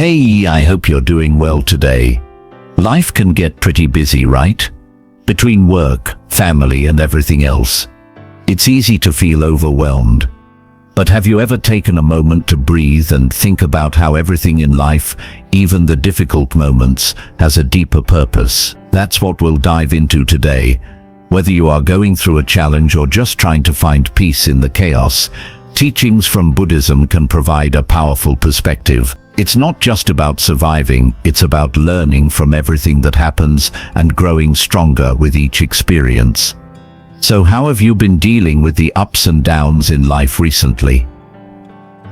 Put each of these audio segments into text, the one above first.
Hey, I hope you're doing well today. Life can get pretty busy, right? Between work, family, and everything else. It's easy to feel overwhelmed. But have you ever taken a moment to breathe and think about how everything in life, even the difficult moments, has a deeper purpose? That's what we'll dive into today. Whether you are going through a challenge or just trying to find peace in the chaos, teachings from Buddhism can provide a powerful perspective. It's not just about surviving, it's about learning from everything that happens and growing stronger with each experience. So how have you been dealing with the ups and downs in life recently?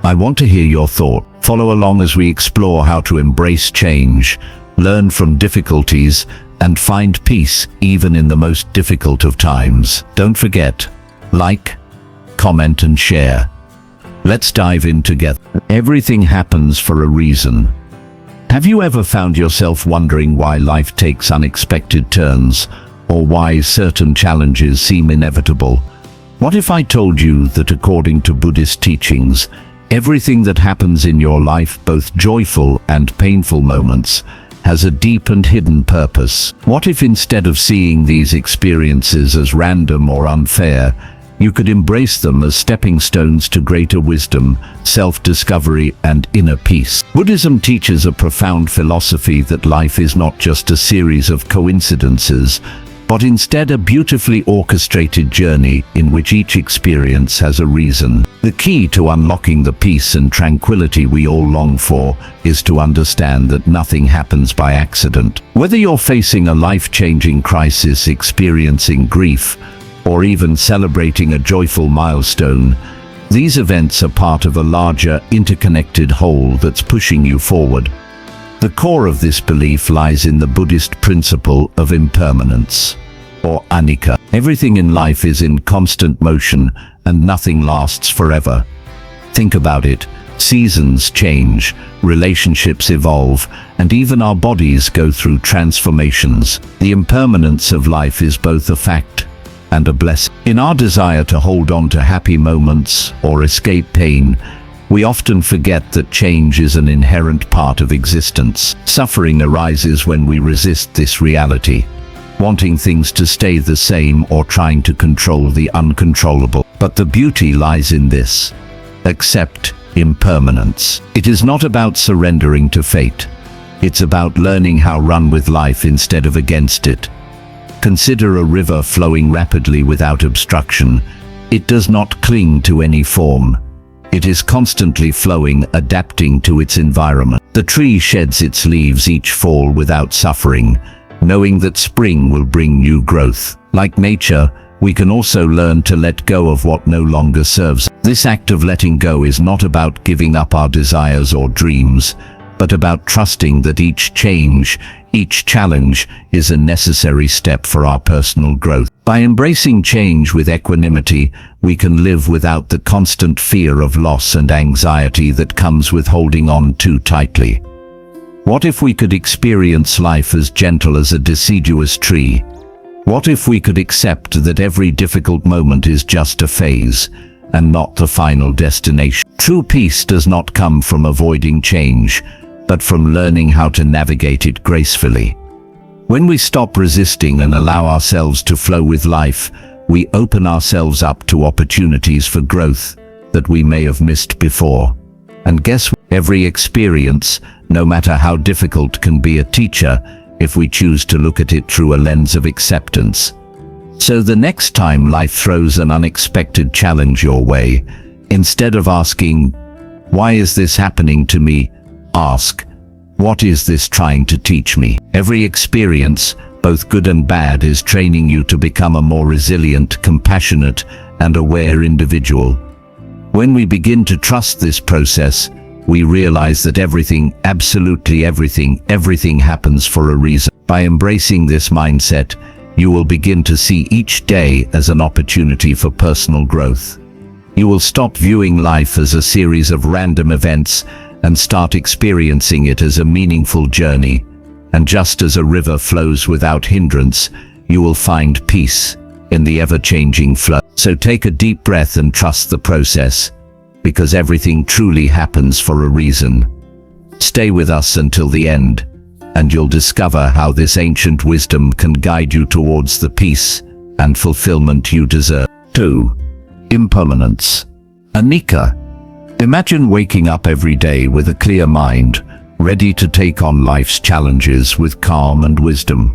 I want to hear your thought. Follow along as we explore how to embrace change, learn from difficulties, and find peace even in the most difficult of times. Don't forget, like, comment, and share. Let's dive in together. Everything happens for a reason. Have you ever found yourself wondering why life takes unexpected turns, or why certain challenges seem inevitable? What if I told you that according to Buddhist teachings, everything that happens in your life, both joyful and painful moments, has a deep and hidden purpose? What if instead of seeing these experiences as random or unfair, you could embrace them as stepping stones to greater wisdom, self-discovery, and inner peace? Buddhism teaches a profound philosophy that life is not just a series of coincidences, but instead a beautifully orchestrated journey in which each experience has a reason. The key to unlocking the peace and tranquility we all long for is to understand that nothing happens by accident. Whether you're facing a life-changing crisis, experiencing grief, or even celebrating a joyful milestone, these events are part of a larger, interconnected whole that's pushing you forward. The core of this belief lies in the Buddhist principle of impermanence, or anicca. Everything in life is in constant motion, and nothing lasts forever. Think about it. Seasons change, relationships evolve, and even our bodies go through transformations. The impermanence of life is both a fact and a blessing. In our desire to hold on to happy moments or escape pain, we often forget that change is an inherent part of existence. Suffering arises when we resist this reality, wanting things to stay the same or trying to control the uncontrollable. But the beauty lies in this: accept impermanence. It is not about surrendering to fate. It's about learning how to run with life instead of against it. Consider a river flowing rapidly without obstruction. It does not cling to any form. It is constantly flowing, adapting to its environment. The tree sheds its leaves each fall without suffering, knowing that spring will bring new growth. Like nature, we can also learn to let go of what no longer serves. This act of letting go is not about giving up our desires or dreams, but about trusting that each change, each challenge, is a necessary step for our personal growth. By embracing change with equanimity, we can live without the constant fear of loss and anxiety that comes with holding on too tightly. What if we could experience life as gentle as a deciduous tree? What if we could accept that every difficult moment is just a phase and not the final destination? True peace does not come from avoiding change, but from learning how to navigate it gracefully. When we stop resisting and allow ourselves to flow with life, we open ourselves up to opportunities for growth that we may have missed before. And guess what? Every experience, no matter how difficult, can be a teacher if we choose to look at it through a lens of acceptance. So the next time life throws an unexpected challenge your way, instead of asking, "Why is this happening to me?" ask, "What is this trying to teach me?" Every experience, both good and bad, is training you to become a more resilient, compassionate, and aware individual. When we begin to trust this process, we realize that everything, absolutely everything happens for a reason. By embracing this mindset, you will begin to see each day as an opportunity for personal growth. You will stop viewing life as a series of random events and start experiencing it as a meaningful journey. And just as a river flows without hindrance, you will find peace in the ever-changing flow. So take a deep breath and trust the process, because everything truly happens for a reason. Stay with us until the end, and you'll discover how this ancient wisdom can guide you towards the peace and fulfillment you deserve. 2. Impermanence. Anicca. Imagine waking up every day with a clear mind, ready to take on life's challenges with calm and wisdom.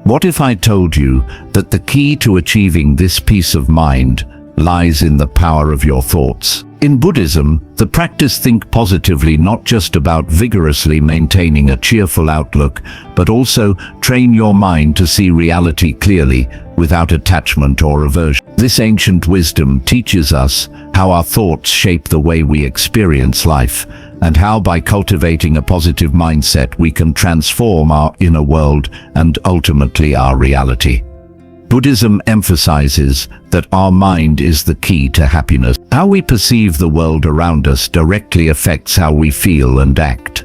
What if I told you that the key to achieving this peace of mind lies in the power of your thoughts? In Buddhism, the practice think positively not just about vigorously maintaining a cheerful outlook, but also train your mind to see reality clearly without attachment or aversion. This ancient wisdom teaches us how our thoughts shape the way we experience life, and how by cultivating a positive mindset we can transform our inner world and ultimately our reality. Buddhism emphasizes that our mind is the key to happiness. How we perceive the world around us directly affects how we feel and act.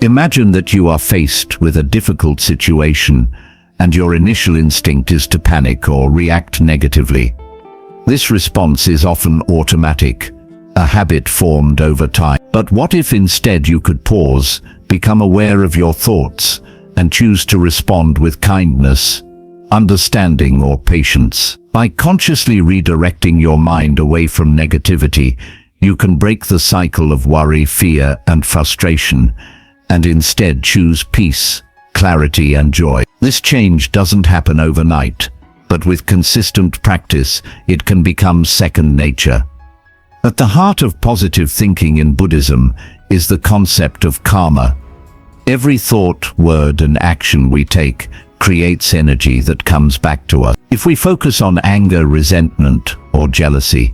Imagine that you are faced with a difficult situation, and your initial instinct is to panic or react negatively. This response is often automatic, a habit formed over time. But what if instead you could pause, become aware of your thoughts, and choose to respond with kindness, understanding, or patience? By consciously redirecting your mind away from negativity, you can break the cycle of worry, fear, and frustration, and instead choose peace, clarity, and joy. This change doesn't happen overnight, but with consistent practice, it can become second nature. At the heart of positive thinking in Buddhism is the concept of karma. Every thought, word, and action we take creates energy that comes back to us. If we focus on anger, resentment, or jealousy,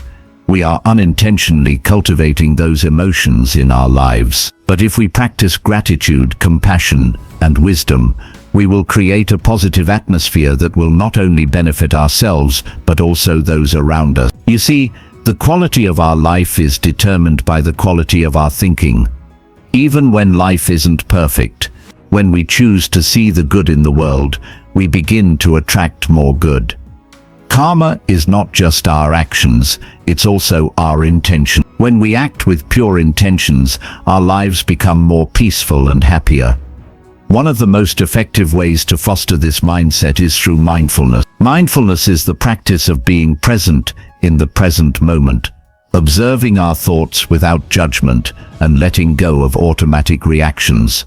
we are unintentionally cultivating those emotions in our lives. But if we practice gratitude, compassion, and wisdom, we will create a positive atmosphere that will not only benefit ourselves, but also those around us. You see, the quality of our life is determined by the quality of our thinking. Even when life isn't perfect, when we choose to see the good in the world, we begin to attract more good. Karma is not just our actions, it's also our intention. When we act with pure intentions, our lives become more peaceful and happier. One of the most effective ways to foster this mindset is through mindfulness. Mindfulness is the practice of being present in the present moment, observing our thoughts without judgment and letting go of automatic reactions.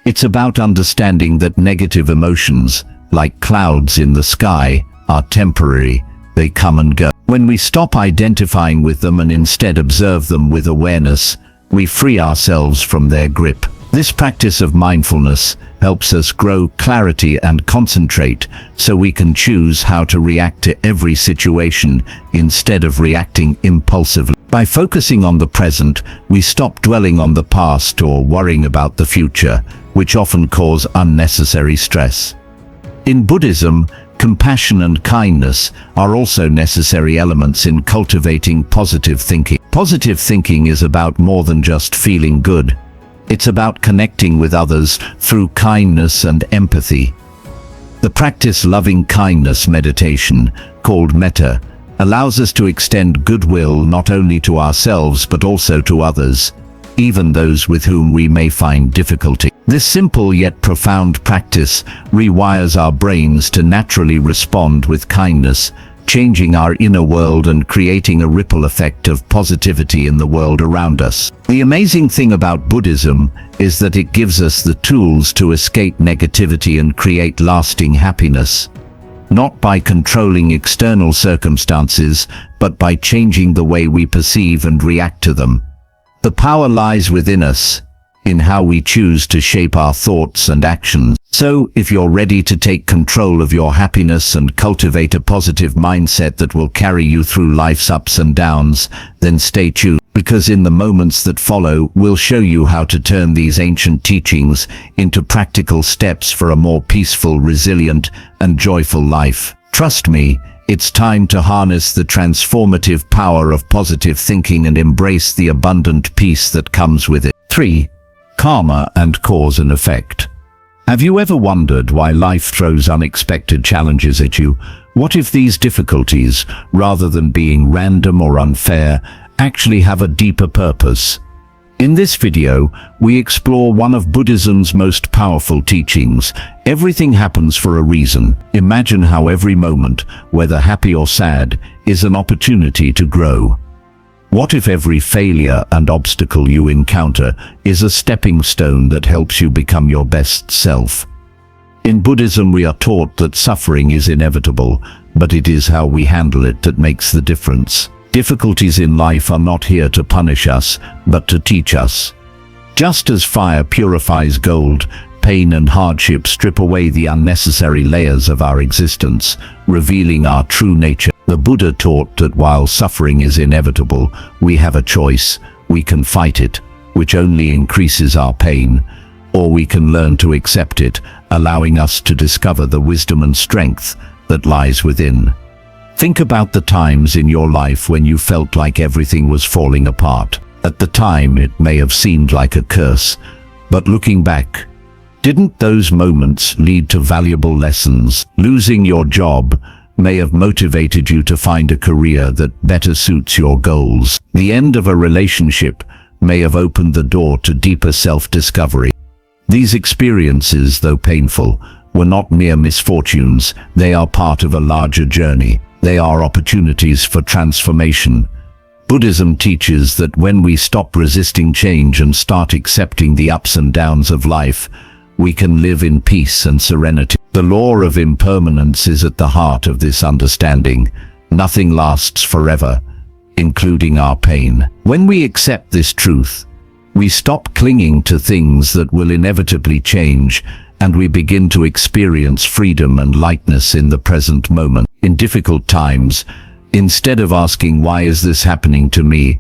It's about understanding that negative emotions, like clouds in the sky, are temporary. They come and go. When we stop identifying with them and instead observe them with awareness, we free ourselves from their grip. This practice of mindfulness helps us grow clarity and concentrate so we can choose how to react to every situation instead of reacting impulsively. By focusing on the present, we stop dwelling on the past or worrying about the future, which often cause unnecessary stress. In Buddhism, compassion and kindness are also necessary elements in cultivating positive thinking. Positive thinking is about more than just feeling good. It's about connecting with others through kindness and empathy. The practice loving kindness meditation, called metta, allows us to extend goodwill not only to ourselves but also to others, even those with whom we may find difficulty. This simple yet profound practice rewires our brains to naturally respond with kindness, changing our inner world and creating a ripple effect of positivity in the world around us. The amazing thing about Buddhism is that it gives us the tools to escape negativity and create lasting happiness, not by controlling external circumstances, but by changing the way we perceive and react to them. The power lies within us, in how we choose to shape our thoughts and actions. So, if you're ready to take control of your happiness and cultivate a positive mindset that will carry you through life's ups and downs, then stay tuned, because in the moments that follow, we'll show you how to turn these ancient teachings into practical steps for a more peaceful, resilient, and joyful life. Trust me, it's time to harness the transformative power of positive thinking and embrace the abundant peace that comes with it. 3. Karma and cause and effect. Have you ever wondered why life throws unexpected challenges at you? What if these difficulties, rather than being random or unfair, actually have a deeper purpose? In this video, we explore one of Buddhism's most powerful teachings. Everything happens for a reason. Imagine how every moment, whether happy or sad, is an opportunity to grow. What if every failure and obstacle you encounter is a stepping stone that helps you become your best self? In Buddhism, we are taught that suffering is inevitable, but it is how we handle it that makes the difference. Difficulties in life are not here to punish us, but to teach us. Just as fire purifies gold, pain and hardship strip away the unnecessary layers of our existence, revealing our true nature. The Buddha taught that while suffering is inevitable, we have a choice. We can fight it, which only increases our pain, or we can learn to accept it, allowing us to discover the wisdom and strength that lies within. Think about the times in your life when you felt like everything was falling apart. At the time, it may have seemed like a curse, but looking back, didn't those moments lead to valuable lessons? Losing your job may have motivated you to find a career that better suits your goals. The end of a relationship may have opened the door to deeper self-discovery. These experiences, though painful, were not mere misfortunes. They are part of a larger journey. They are opportunities for transformation. Buddhism teaches that when we stop resisting change and start accepting the ups and downs of life, we can live in peace and serenity. The law of impermanence is at the heart of this understanding. Nothing lasts forever, including our pain. When we accept this truth, we stop clinging to things that will inevitably change, and we begin to experience freedom and lightness in the present moment. In difficult times, instead of asking, "Why is this happening to me?"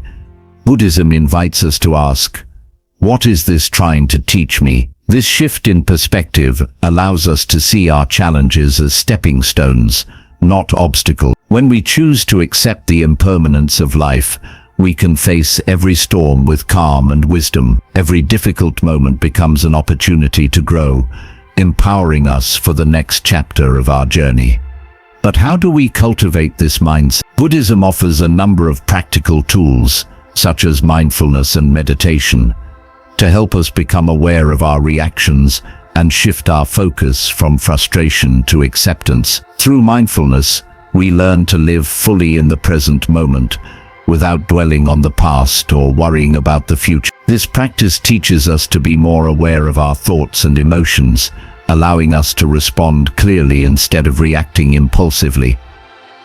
Buddhism invites us to ask, "What is this trying to teach me?" This shift in perspective allows us to see our challenges as stepping stones, not obstacles. When we choose to accept the impermanence of life, we can face every storm with calm and wisdom. Every difficult moment becomes an opportunity to grow, empowering us for the next chapter of our journey. But how do we cultivate this mindset? Buddhism offers a number of practical tools, such as mindfulness and meditation, to help us become aware of our reactions and shift our focus from frustration to acceptance. Through mindfulness, we learn to live fully in the present moment, without dwelling on the past or worrying about the future. This practice teaches us to be more aware of our thoughts and emotions, allowing us to respond clearly instead of reacting impulsively.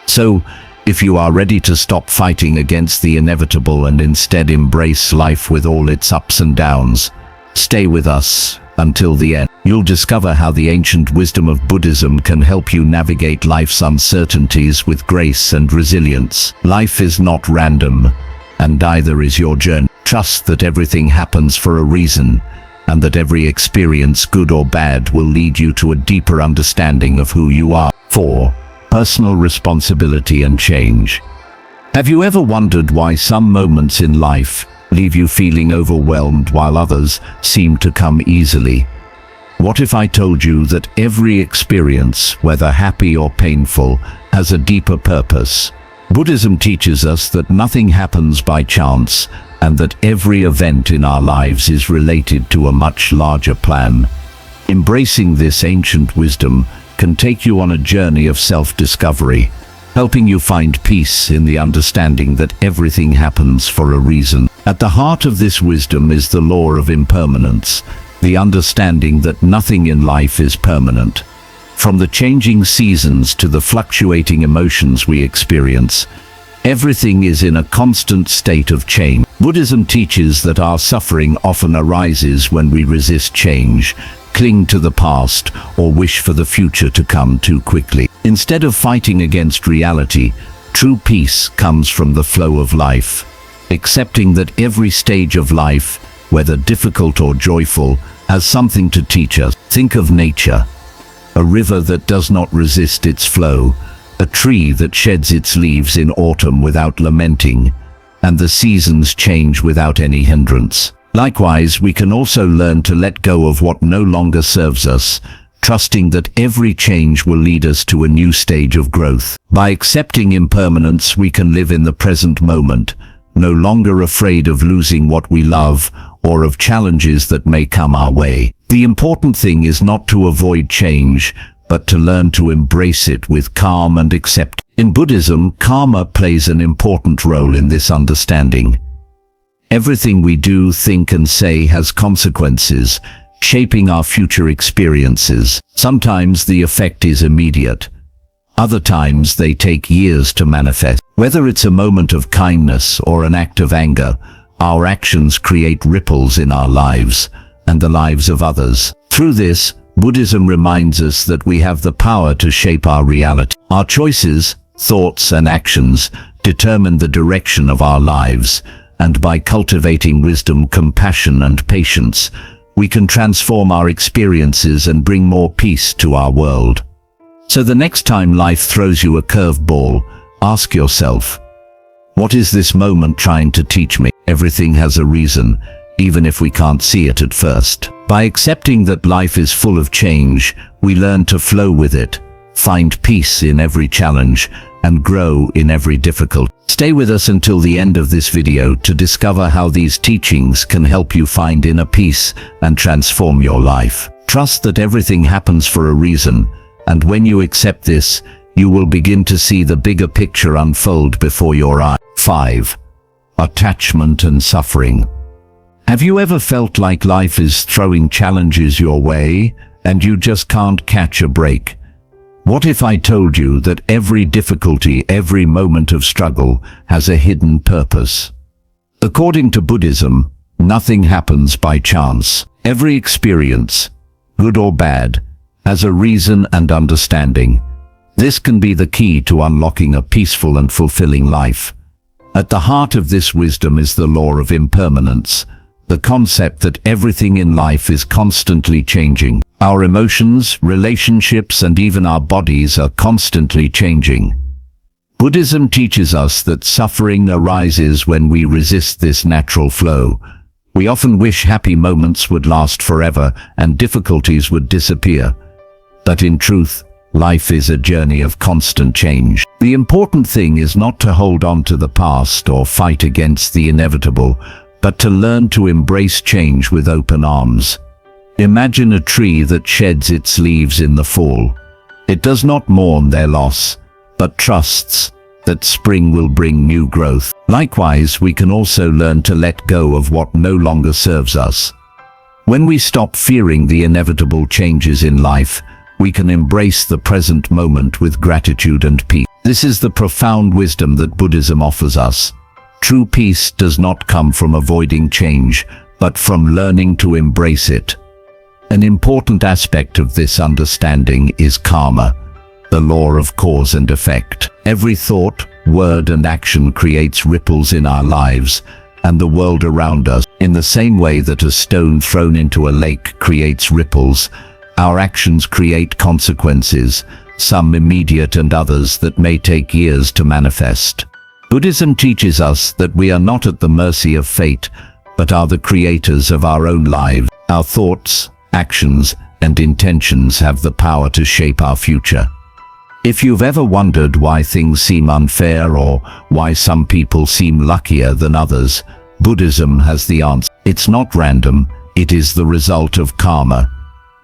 So, if you are ready to stop fighting against the inevitable and instead embrace life with all its ups and downs, stay with us until the end. You'll discover how the ancient wisdom of Buddhism can help you navigate life's uncertainties with grace and resilience. Life is not random, and neither is your journey. Trust that everything happens for a reason, and that every experience, good or bad, will lead you to a deeper understanding of who you are. 4. Personal responsibility and change. Have you ever wondered why some moments in life leave you feeling overwhelmed while others seem to come easily? What if I told you that every experience, whether happy or painful, has a deeper purpose? Buddhism teaches us that nothing happens by chance, and that every event in our lives is related to a much larger plan. Embracing this ancient wisdom can take you on a journey of self-discovery, helping you find peace in the understanding that everything happens for a reason. At the heart of this wisdom is the law of impermanence, the understanding that nothing in life is permanent. From the changing seasons to the fluctuating emotions we experience, everything is in a constant state of change. Buddhism teaches that our suffering often arises when we resist change, cling to the past, or wish for the future to come too quickly. Instead of fighting against reality, true peace comes from the flow of life, accepting that every stage of life, whether difficult or joyful, has something to teach us. Think of nature, a river that does not resist its flow, a tree that sheds its leaves in autumn without lamenting, and the seasons change without any hindrance. Likewise, we can also learn to let go of what no longer serves us, trusting that every change will lead us to a new stage of growth. By accepting impermanence, we can live in the present moment, no longer afraid of losing what we love or of challenges that may come our way. The important thing is not to avoid change, but to learn to embrace it with calm and accept. In Buddhism, karma plays an important role in this understanding. Everything we do, think and say has consequences, shaping our future experiences. Sometimes the effect is immediate. Other times they take years to manifest. Whether it's a moment of kindness or an act of anger, our actions create ripples in our lives and the lives of others. Through this, Buddhism reminds us that we have the power to shape our reality. Our choices, thoughts and actions determine the direction of our lives, and by cultivating wisdom, compassion and patience, we can transform our experiences and bring more peace to our world. So the next time life throws you a curveball, ask yourself, what is this moment trying to teach me? Everything has a reason, even if we can't see it at first. By accepting that life is full of change, we learn to flow with it, find peace in every challenge, and grow in every difficulty. Stay with us until the end of this video to discover how these teachings can help you find inner peace and transform your life. Trust that everything happens for a reason, and when you accept this, you will begin to see the bigger picture unfold before your eyes. 5. Attachment and suffering. Have you ever felt like life is throwing challenges your way, and you just can't catch a break? What if I told you that every difficulty, every moment of struggle has a hidden purpose? According to Buddhism, nothing happens by chance. Every experience, good or bad, has a reason and understanding. This can be the key to unlocking a peaceful and fulfilling life. At the heart of this wisdom is the law of impermanence, the concept that everything in life is constantly changing. Our emotions, relationships, and even our bodies are constantly changing. Buddhism teaches us that suffering arises when we resist this natural flow. We often wish happy moments would last forever and difficulties would disappear. But in truth, life is a journey of constant change. The important thing is not to hold on to the past or fight against the inevitable, but to learn to embrace change with open arms. Imagine a tree that sheds its leaves in the fall. It does not mourn their loss, but trusts that spring will bring new growth. Likewise, we can also learn to let go of what no longer serves us. When we stop fearing the inevitable changes in life, we can embrace the present moment with gratitude and peace. This is the profound wisdom that Buddhism offers us. True peace does not come from avoiding change, but from learning to embrace it. An important aspect of this understanding is karma, the law of cause and effect. Every thought, word and action creates ripples in our lives and the world around us. In the same way that a stone thrown into a lake creates ripples, our actions create consequences, some immediate and others that may take years to manifest. Buddhism teaches us that we are not at the mercy of fate, but are the creators of our own lives. Our thoughts, actions, and intentions have the power to shape our future. If you've ever wondered why things seem unfair or why some people seem luckier than others, Buddhism has the answer. It's not random, it is the result of karma,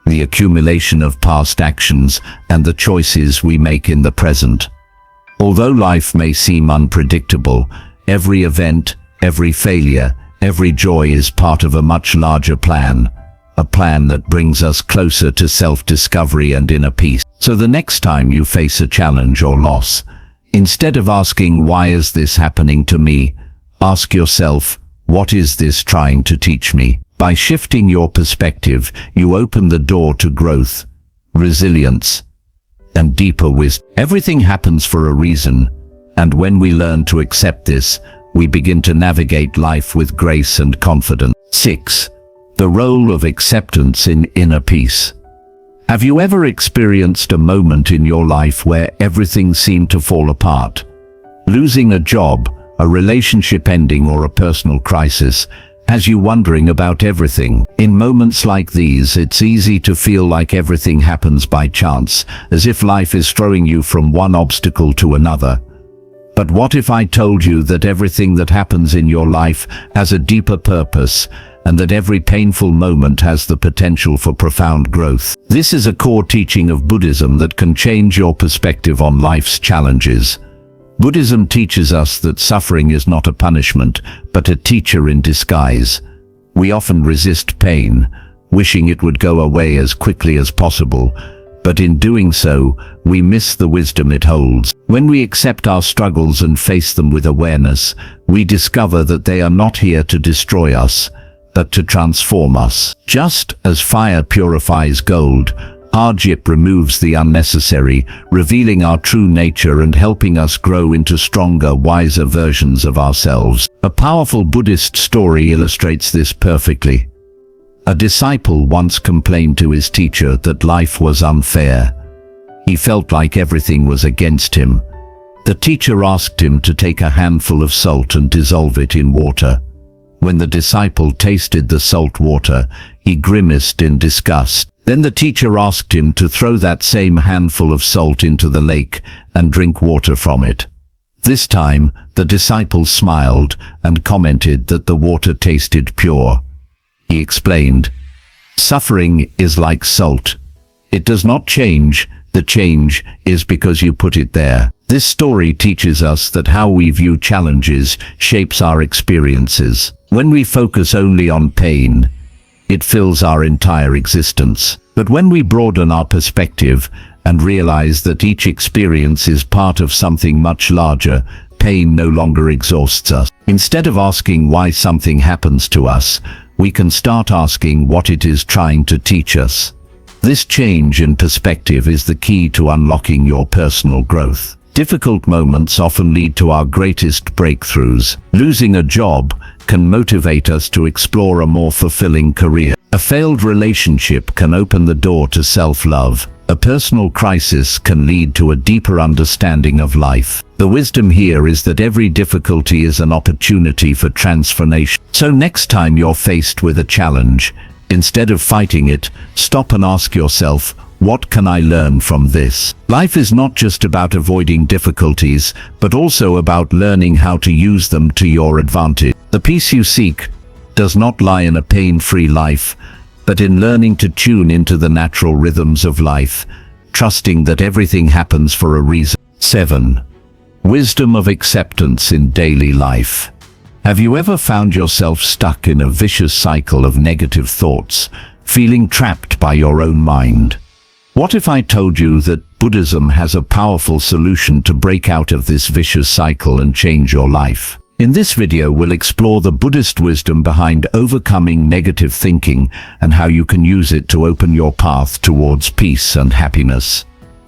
the accumulation of past actions and the choices we make in the present. Although life may seem unpredictable, every event, every failure, every joy is part of a much larger plan, a plan that brings us closer to self-discovery and inner peace. So the next time you face a challenge or loss, instead of asking, "Why is this happening to me?" ask yourself, "What is this trying to teach me?" By shifting your perspective, you open the door to growth, resilience, and deeper wisdom. Everything happens for a reason, and when we learn to accept this, we begin to navigate life with grace and confidence. 6. The role of acceptance in inner peace. Have you ever experienced a moment in your life where everything seemed to fall apart? Losing a job, a relationship ending, or a personal crisis has you wondering about everything. In moments like these, it's easy to feel like everything happens by chance, as if life is throwing you from one obstacle to another. But what if I told you that everything that happens in your life has a deeper purpose, and that every painful moment has the potential for profound growth? This is a core teaching of Buddhism that can change your perspective on life's challenges. Buddhism teaches us that suffering is not a punishment, but a teacher in disguise. We often resist pain, wishing it would go away as quickly as possible, but in doing so, we miss the wisdom it holds. When we accept our struggles and face them with awareness, we discover that they are not here to destroy us, but to transform us. Just as fire purifies gold, hardship removes the unnecessary, revealing our true nature and helping us grow into stronger, wiser versions of ourselves. A powerful Buddhist story illustrates this perfectly. A disciple once complained to his teacher that life was unfair. He felt like everything was against him. The teacher asked him to take a handful of salt and dissolve it in water. When the disciple tasted the salt water, he grimaced in disgust. Then the teacher asked him to throw that same handful of salt into the lake and drink water from it. This time, the disciple smiled and commented that the water tasted pure. He explained, "Suffering is like salt. It does not change. The change is because you put it there." This story teaches us that how we view challenges shapes our experiences. When we focus only on pain, it fills our entire existence. But when we broaden our perspective and realize that each experience is part of something much larger, pain no longer exhausts us. Instead of asking why something happens to us, we can start asking what it is trying to teach us. This change in perspective is the key to unlocking your personal growth. Difficult moments often lead to our greatest breakthroughs. Losing a job can motivate us to explore a more fulfilling career. A failed relationship can open the door to self-love. A personal crisis can lead to a deeper understanding of life. The wisdom here is that every difficulty is an opportunity for transformation. So next time you're faced with a challenge, instead of fighting it, stop and ask yourself, what can I learn from this? Life is not just about avoiding difficulties, but also about learning how to use them to your advantage. The peace you seek does not lie in a pain-free life, but in learning to tune into the natural rhythms of life, trusting that everything happens for a reason. 7. Wisdom of acceptance in daily life. Have you ever found yourself stuck in a vicious cycle of negative thoughts, feeling trapped by your own mind? What if I told you that Buddhism has a powerful solution to break out of this vicious cycle and change your life? In this video, we'll explore the Buddhist wisdom behind overcoming negative thinking and how you can use it to open your path towards peace and happiness.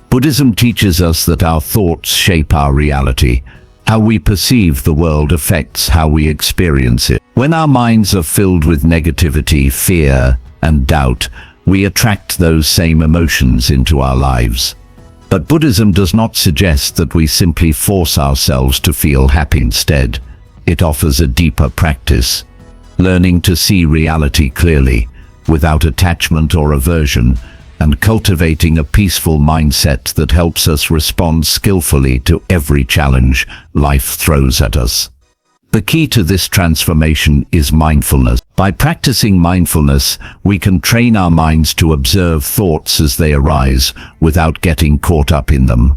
Buddhism teaches us that our thoughts shape our reality. How we perceive the world affects how we experience it. When our minds are filled with negativity, fear, and doubt, we attract those same emotions into our lives. But Buddhism does not suggest that we simply force ourselves to feel happy instead. It offers a deeper practice, learning to see reality clearly, without attachment or aversion, and cultivating a peaceful mindset that helps us respond skillfully to every challenge life throws at us. The key to this transformation is mindfulness. By practicing mindfulness, we can train our minds to observe thoughts as they arise without getting caught up in them.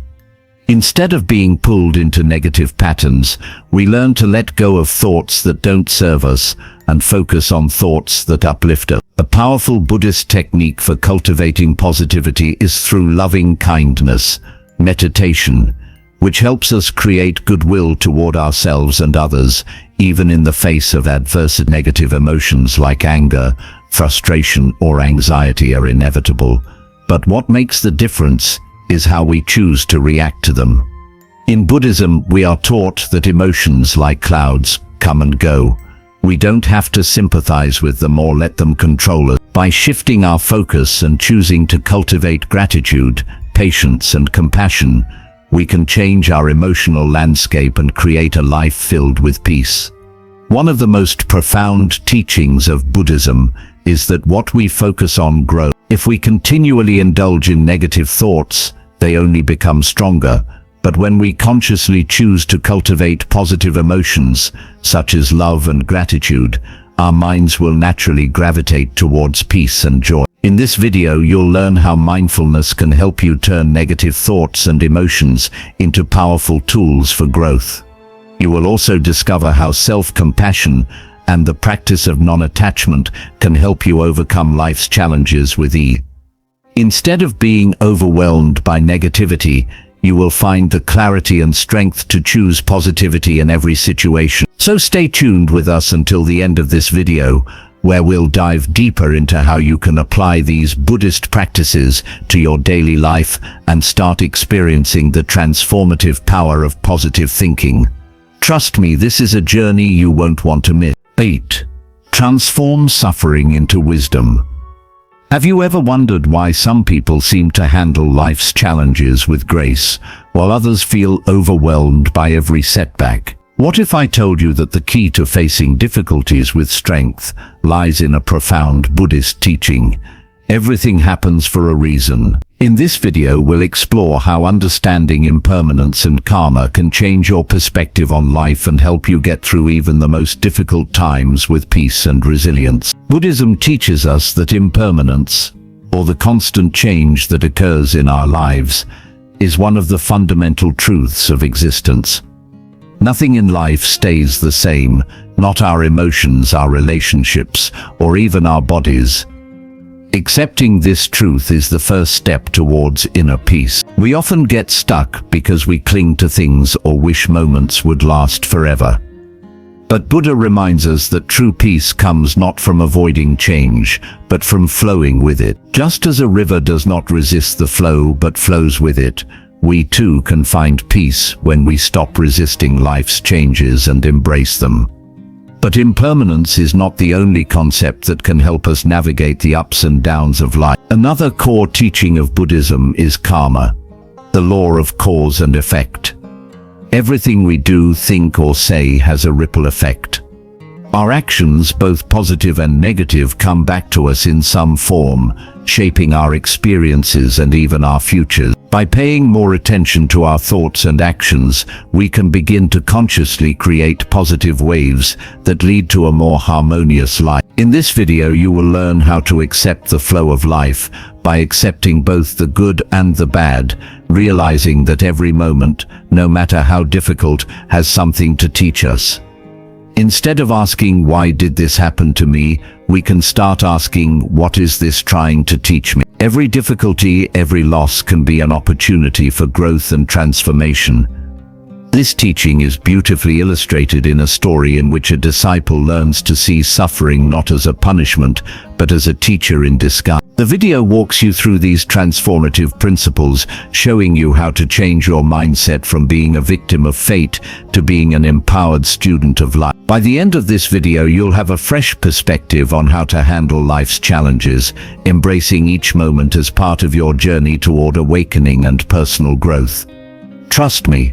Instead of being pulled into negative patterns, we learn to let go of thoughts that don't serve us and focus on thoughts that uplift us. A powerful Buddhist technique for cultivating positivity is through loving kindness, meditation, which helps us create goodwill toward ourselves and others, even in the face of adverse negative emotions like anger, frustration, or anxiety are inevitable. But what makes the difference is how we choose to react to them. In Buddhism, we are taught that emotions, like clouds, come and go. We don't have to sympathize with them or let them control us. By shifting our focus and choosing to cultivate gratitude, patience, and compassion, we can change our emotional landscape and create a life filled with peace. One of the most profound teachings of Buddhism is that what we focus on grows. If we continually indulge in negative thoughts, they only become stronger, But when we consciously choose to cultivate positive emotions, such as love and gratitude, our minds will naturally gravitate towards peace and joy. In this video, you'll learn how mindfulness can help you turn negative thoughts and emotions into powerful tools for growth. You will also discover how self-compassion and the practice of non-attachment can help you overcome life's challenges with ease. Instead of being overwhelmed by negativity, you will find the clarity and strength to choose positivity in every situation. So stay tuned with us until the end of this video, where we'll dive deeper into how you can apply these Buddhist practices to your daily life and start experiencing the transformative power of positive thinking. Trust me, this is a journey you won't want to miss. 8. Transform suffering into wisdom. Have you ever wondered why some people seem to handle life's challenges with grace, while others feel overwhelmed by every setback? What if I told you that the key to facing difficulties with strength lies in a profound Buddhist teaching? Everything happens for a reason. In this video, we'll explore how understanding impermanence and karma can change your perspective on life and help you get through even the most difficult times with peace and resilience. Buddhism teaches us that impermanence, or the constant change that occurs in our lives, is one of the fundamental truths of existence. Nothing in life stays the same, not our emotions, our relationships, or even our bodies. Accepting this truth is the first step towards inner peace. We often get stuck because we cling to things or wish moments would last forever. But Buddha reminds us that true peace comes not from avoiding change, but from flowing with it. Just as a river does not resist the flow but flows with it, we too can find peace when we stop resisting life's changes and embrace them. But impermanence is not the only concept that can help us navigate the ups and downs of life. Another core teaching of Buddhism is karma, the law of cause and effect. Everything we do, think, or say has a ripple effect. Our actions, both positive and negative, come back to us in some form, shaping our experiences and even our futures. By paying more attention to our thoughts and actions, we can begin to consciously create positive waves that lead to a more harmonious life. In this video, you will learn how to accept the flow of life by accepting both the good and the bad, realizing that every moment, no matter how difficult, has something to teach us. Instead of asking, "Why did this happen to me?" we can start asking, "What is this trying to teach me?" Every difficulty, every loss can be an opportunity for growth and transformation. This teaching is beautifully illustrated in a story in which a disciple learns to see suffering not as a punishment, but as a teacher in disguise. The video walks you through these transformative principles, showing you how to change your mindset from being a victim of fate to being an empowered student of life. By the end of this video, you'll have a fresh perspective on how to handle life's challenges, embracing each moment as part of your journey toward awakening and personal growth. Trust me,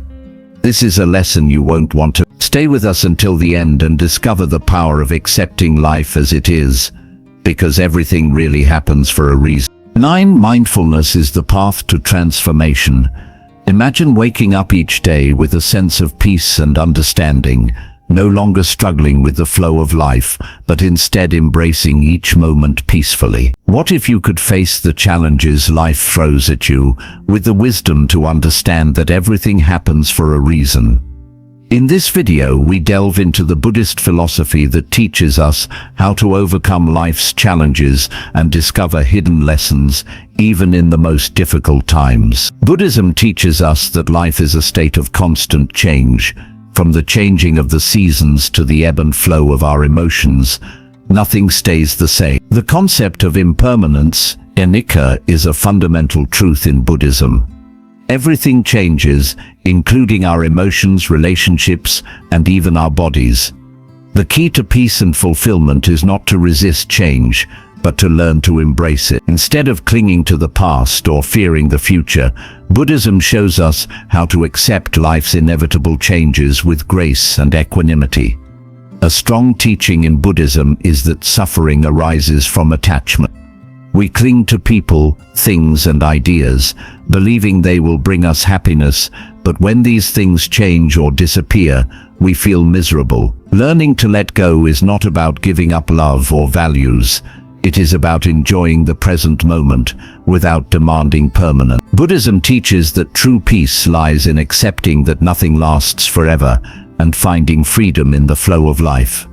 this is a lesson you won't want to. Stay with us until the end and discover the power of accepting life as it is, because everything really happens for a reason. 9. Mindfulness is the path to transformation. Imagine waking up each day with a sense of peace and understanding, no longer struggling with the flow of life, but instead embracing each moment peacefully. What if you could face the challenges life throws at you with the wisdom to understand that everything happens for a reason? In this video, we delve into the Buddhist philosophy that teaches us how to overcome life's challenges and discover hidden lessons, even in the most difficult times. Buddhism teaches us that life is a state of constant change. From the changing of the seasons to the ebb and flow of our emotions, nothing stays the same. The concept of impermanence, anicca, is a fundamental truth in Buddhism. Everything changes, including our emotions, relationships, and even our bodies. The key to peace and fulfillment is not to resist change, but to learn to embrace it. Instead of clinging to the past or fearing the future, Buddhism shows us how to accept life's inevitable changes with grace and equanimity. A strong teaching in Buddhism is that suffering arises from attachment. We cling to people, things, and ideas, believing they will bring us happiness, But when these things change or disappear, we feel miserable. Learning to let go is not about giving up love or values. It is about enjoying the present moment without demanding permanence. Buddhism teaches that true peace lies in accepting that nothing lasts forever and finding freedom in the flow of life.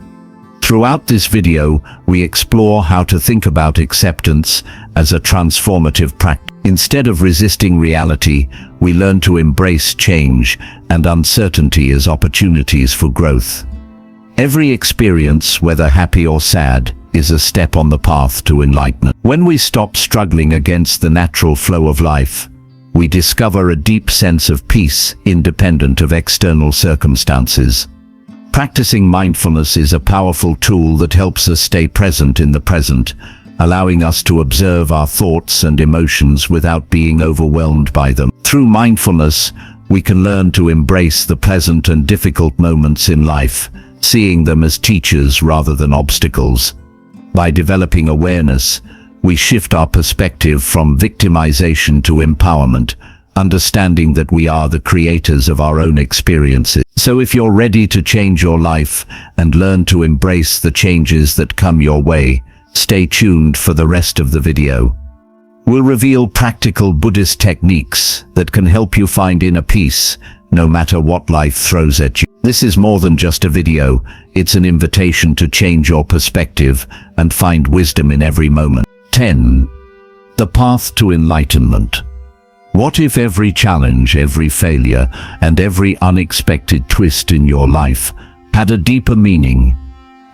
Throughout this video, we explore how to think about acceptance as a transformative practice. Instead of resisting reality, we learn to embrace change and uncertainty as opportunities for growth. Every experience, whether happy or sad, is a step on the path to enlightenment. When we stop struggling against the natural flow of life, we discover a deep sense of peace independent of external circumstances. Practicing mindfulness is a powerful tool that helps us stay present in the present, allowing us to observe our thoughts and emotions without being overwhelmed by them. Through mindfulness, we can learn to embrace the pleasant and difficult moments in life, seeing them as teachers rather than obstacles. By developing awareness, we shift our perspective from victimization to empowerment, understanding that we are the creators of our own experiences. So if you're ready to change your life and learn to embrace the changes that come your way, stay tuned for the rest of the video. We'll reveal practical Buddhist techniques that can help you find inner peace, no matter what life throws at you. This is more than just a video, it's an invitation to change your perspective and find wisdom in every moment. 10. The path to enlightenment. What if every challenge, every failure, and every unexpected twist in your life had a deeper meaning?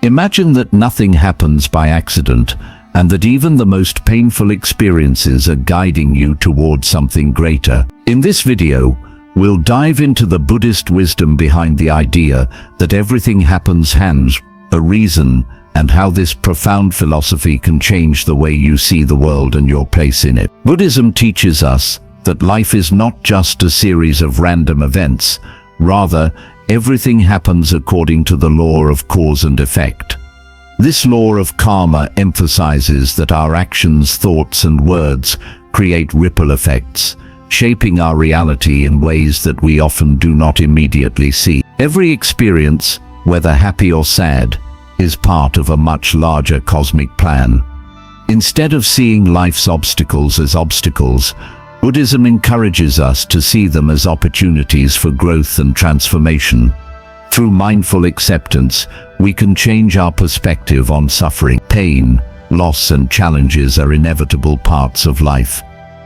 Imagine that nothing happens by accident, and that even the most painful experiences are guiding you towards something greater. In this video, we'll dive into the Buddhist wisdom behind the idea that everything happens has a reason, and how this profound philosophy can change the way you see the world and your place in it. Buddhism teaches us that life is not just a series of random events. Rather, everything happens according to the law of cause and effect. This law of karma emphasizes that our actions, thoughts, and words create ripple effects, shaping our reality in ways that we often do not immediately see. Every experience, whether happy or sad, is part of a much larger cosmic plan. Instead of seeing life's obstacles as obstacles, Buddhism encourages us to see them as opportunities for growth and transformation. Through mindful acceptance, we can change our perspective on suffering. Pain, loss, and challenges are inevitable parts of life.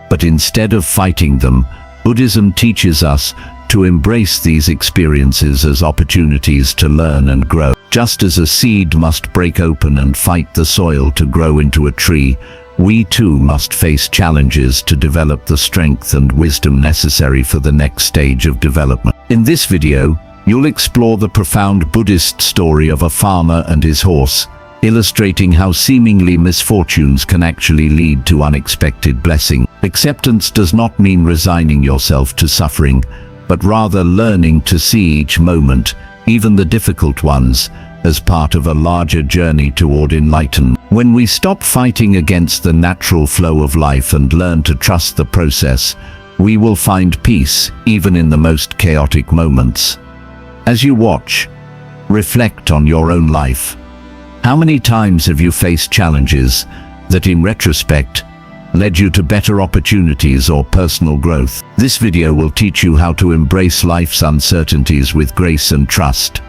But instead of fighting them, Buddhism teaches us to embrace these experiences as opportunities to learn and grow. Just as a seed must break open and fight the soil to grow into a tree, we too must face challenges to develop the strength and wisdom necessary for the next stage of development. In this video, you'll explore the profound Buddhist story of a farmer and his horse, illustrating how seemingly misfortunes can actually lead to unexpected blessing. Acceptance does not mean resigning yourself to suffering, but rather learning to see each moment, even the difficult ones, as part of a larger journey toward enlightenment. When we stop fighting against the natural flow of life and learn to trust the process, we will find peace even in the most chaotic moments. As you watch, reflect on your own life. How many times have you faced challenges that, in retrospect, led you to better opportunities or personal growth? This video will teach you how to embrace life's uncertainties with grace and trust,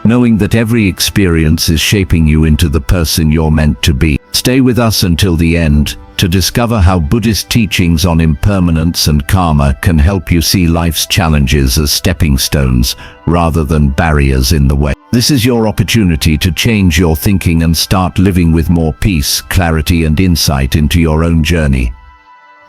knowing that every experience is shaping you into the person you're meant to be. Stay with us until the end to discover how Buddhist teachings on impermanence and karma can help you see life's challenges as stepping stones rather than barriers in the way. This is your opportunity to change your thinking and start living with more peace, clarity, and insight into your own journey.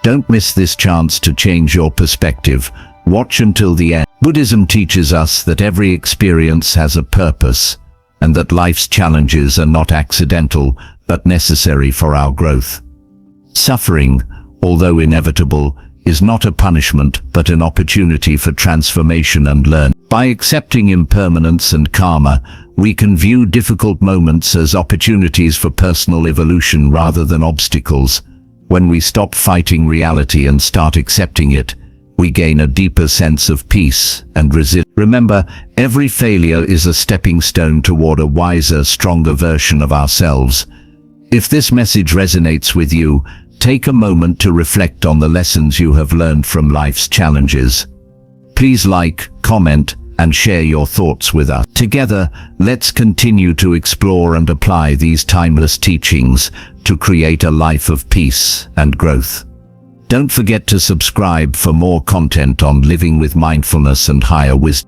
Don't miss this chance to change your perspective. Watch until the end. Buddhism teaches us that every experience has a purpose, and that life's challenges are not accidental, but necessary for our growth. Suffering, although inevitable, is not a punishment, but an opportunity for transformation and learning. By accepting impermanence and karma, we can view difficult moments as opportunities for personal evolution rather than obstacles. When we stop fighting reality and start accepting it, we gain a deeper sense of peace and resilience. Remember, every failure is a stepping stone toward a wiser, stronger version of ourselves. If this message resonates with you, take a moment to reflect on the lessons you have learned from life's challenges. Please like, comment, and share your thoughts with us. Together, let's continue to explore and apply these timeless teachings to create a life of peace and growth. Don't forget to subscribe for more content on living with mindfulness and higher wisdom.